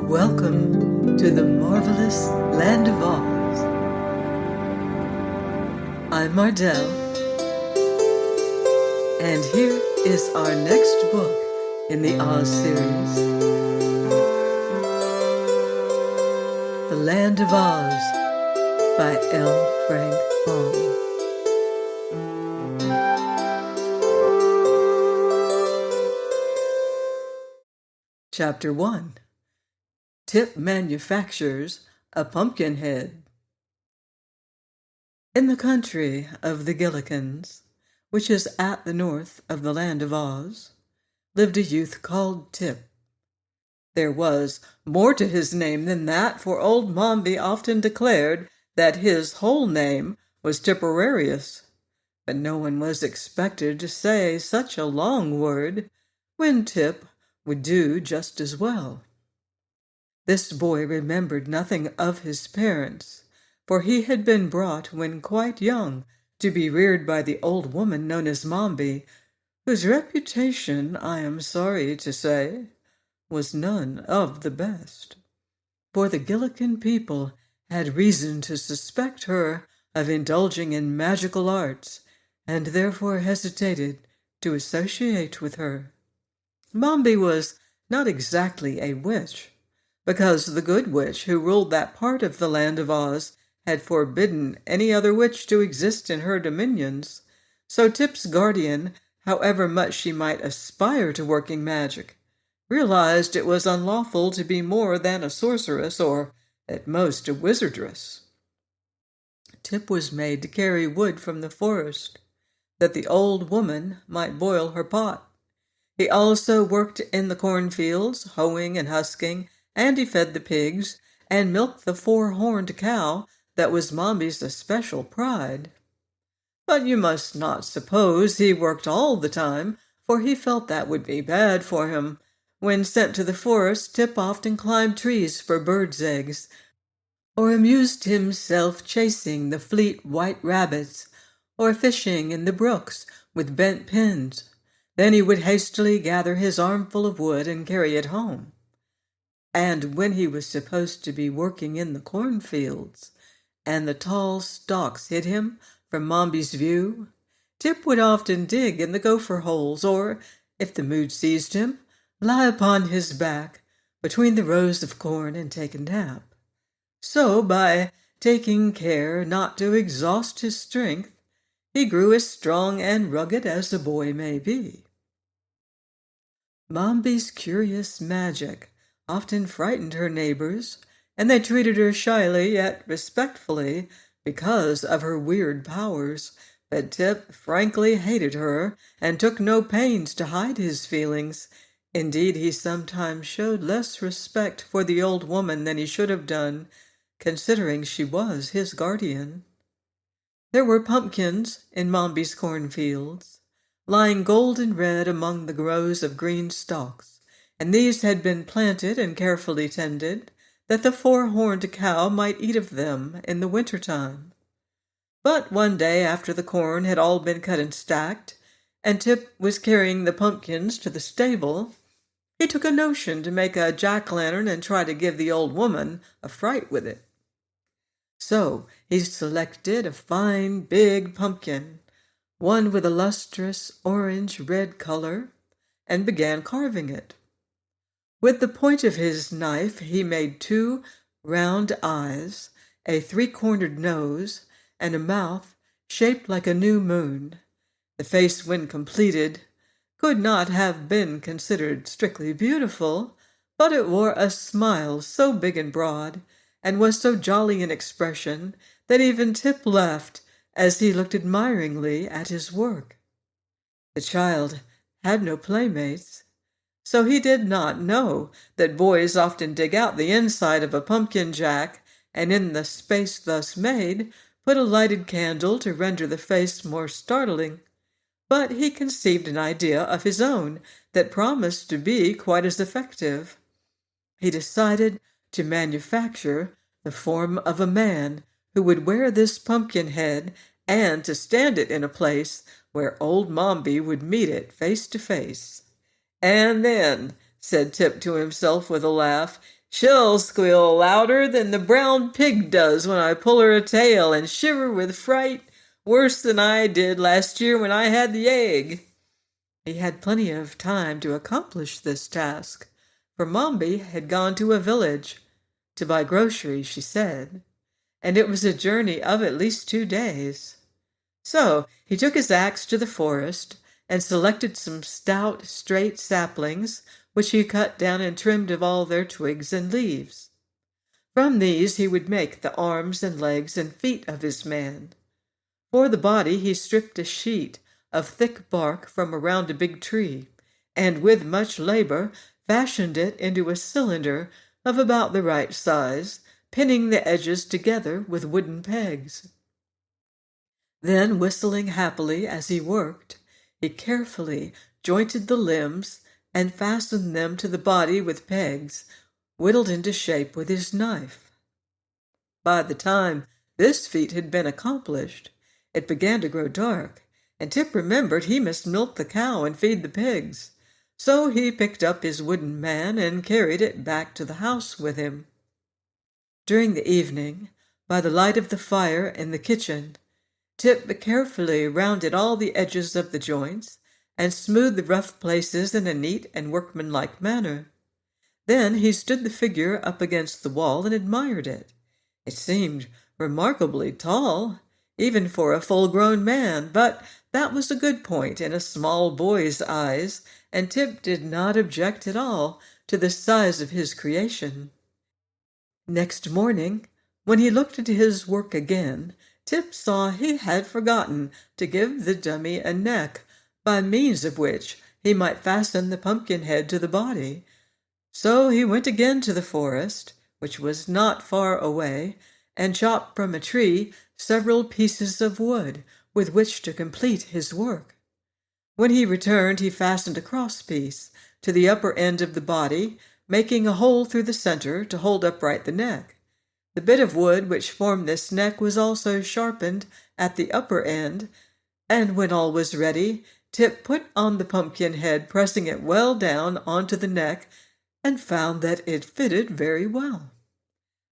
Welcome to the marvelous land of Oz. I'm Mardell, and here is our next book in the Oz series, The Land of Oz by L. Frank Baum. Chapter 1. Tip manufactures a Pumpkinhead. In the country of the Gillikins, which is at the north of the land of Oz, lived a youth called Tip. There was more to his name than that, for old Mombi often declared that his whole name was Tipperarius, but no one was expected to say such a long word when Tip would do just as well. This boy remembered nothing of his parents, for he had been brought when quite young to be reared by the old woman known as Mombi, whose reputation, I am sorry to say, was none of the best. For the Gillikin people had reason to suspect her of indulging in magical arts, and therefore hesitated to associate with her. Mombi was not exactly a witch, because the good witch who ruled that part of the land of Oz had forbidden any other witch to exist in her dominions. So Tip's guardian, however much she might aspire to working magic, realized it was unlawful to be more than a sorceress, or at most a wizardress. Tip was made to carry wood from the forest, that the old woman might boil her pot. He also worked in the cornfields, hoeing and husking, and he fed the pigs, and milked the four-horned cow that was Mombi's especial pride. But you must not suppose he worked all the time, for he felt that would be bad for him. When sent to the forest, Tip often climbed trees for birds' eggs, or amused himself chasing the fleet white rabbits, or fishing in the brooks with bent pins. Then he would hastily gather his armful of wood and carry it home. And when he was supposed to be working in the cornfields, and the tall stalks hid him from Mombi's view, Tip would often dig in the gopher holes, or, if the mood seized him, lie upon his back between the rows of corn and take a nap. So, by taking care not to exhaust his strength, he grew as strong and rugged as a boy may be. Mombi's curious magic often frightened her neighbors, and they treated her shyly yet respectfully because of her weird powers. But Tip frankly hated her and took no pains to hide his feelings. Indeed, he sometimes showed less respect for the old woman than he should have done, considering she was his guardian. There were pumpkins in Mombi's cornfields, lying golden red among the rows of green stalks, and these had been planted and carefully tended, that the four-horned cow might eat of them in the winter-time. But one day, after the corn had all been cut and stacked, and Tip was carrying the pumpkins to the stable, he took a notion to make a jack-lantern and try to give the old woman a fright with it. So he selected a fine big pumpkin, one with a lustrous orange-red color, and began carving it. With the point of his knife he made 2 round eyes, a 3-cornered nose, and a mouth shaped like a new moon. The face, when completed, could not have been considered strictly beautiful, but it wore a smile so big and broad, and was so jolly in expression, that even Tip laughed as he looked admiringly at his work. The child had no playmates, so he did not know that boys often dig out the inside of a pumpkin jack, and in the space thus made put a lighted candle to render the face more startling. But he conceived an idea of his own that promised to be quite as effective. He decided to manufacture the form of a man who would wear this pumpkin head, and to stand it in a place where old Mombi would meet it face to face. "And then," said Tip to himself with a laugh, She'll squeal louder than the brown pig does when I pull her a tail and shiver with fright worse than I did last year when I had the egg." He had plenty of time to accomplish this task, for Mombi had gone to a village to buy groceries, she said, and it was a journey of at least 2 days. So he took his axe to the forest and selected some stout, straight saplings, which he cut down and trimmed of all their twigs and leaves. From these he would make the arms and legs and feet of his man. For the body he stripped a sheet of thick bark from around a big tree, and with much labor fashioned it into a cylinder of about the right size, pinning the edges together with wooden pegs. Then, whistling happily as he worked, he carefully jointed the limbs and fastened them to the body with pegs, whittled into shape with his knife. By the time this feat had been accomplished, it began to grow dark, and Tip remembered he must milk the cow and feed the pigs. So he picked up his wooden man and carried it back to the house with him. During the evening, by the light of the fire in the kitchen, Tip carefully rounded all the edges of the joints and smoothed the rough places in a neat and workmanlike manner. Then he stood the figure up against the wall and admired it. It seemed remarkably tall, even for a full-grown man, but that was a good point in a small boy's eyes, and Tip did not object at all to the size of his creation. Next morning, when he looked at his work again, Tip saw he had forgotten to give the dummy a neck, by means of which he might fasten the Pumpkinhead to the body. So he went again to the forest, which was not far away, and chopped from a tree several pieces of wood with which to complete his work. When he returned, he fastened a crosspiece to the upper end of the body, making a hole through the center to hold upright the neck. The bit of wood which formed this neck was also sharpened at the upper end, and when all was ready, Tip put on the pumpkin head, pressing it well down onto the neck, and found that it fitted very well.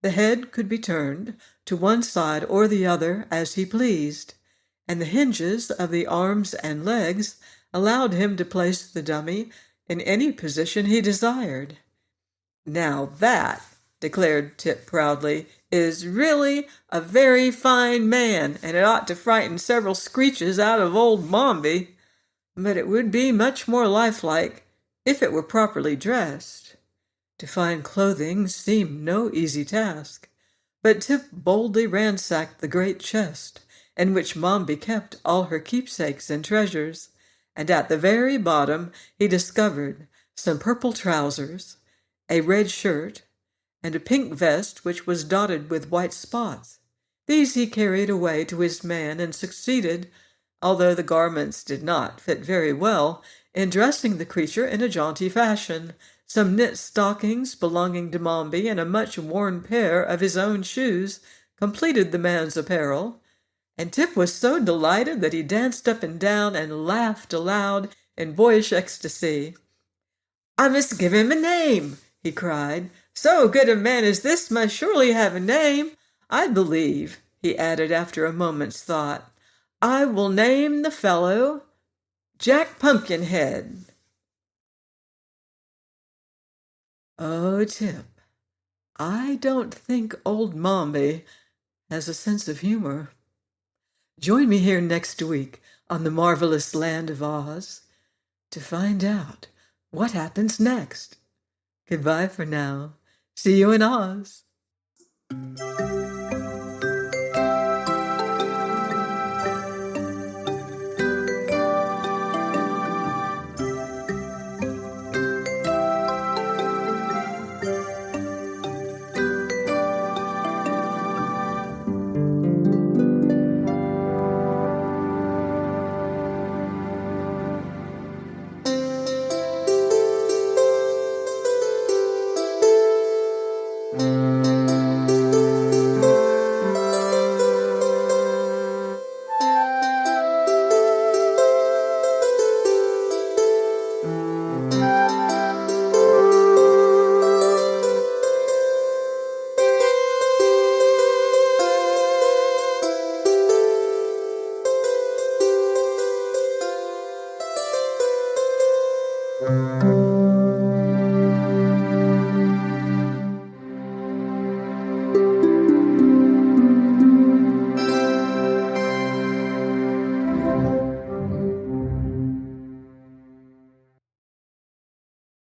The head could be turned to one side or the other as he pleased, and the hinges of the arms and legs allowed him to place the dummy in any position he desired. "Now that," declared Tip proudly, "is really a very fine man, and it ought to frighten several screeches out of old Mombi. But it would be much more lifelike if it were properly dressed." To find clothing seemed no easy task, but Tip boldly ransacked the great chest in which Mombi kept all her keepsakes and treasures, and at the very bottom he discovered some purple trousers, a red shirt, and a pink vest which was dotted with white spots. These he carried away to his man and succeeded, although the garments did not fit very well, in dressing the creature in a jaunty fashion. Some knit stockings belonging to Mombi and a much-worn pair of his own shoes completed the man's apparel, and Tip was so delighted that he danced up and down and laughed aloud in boyish ecstasy. "I must give him a name," he cried. "So good a man as this must surely have a name. I believe," he added after a moment's thought, "I will name the fellow Jack Pumpkinhead." Oh, Tip, I don't think old Mombi has a sense of humor. Join me here next week on the marvelous land of Oz to find out what happens next. Goodbye for now. See you in Oz.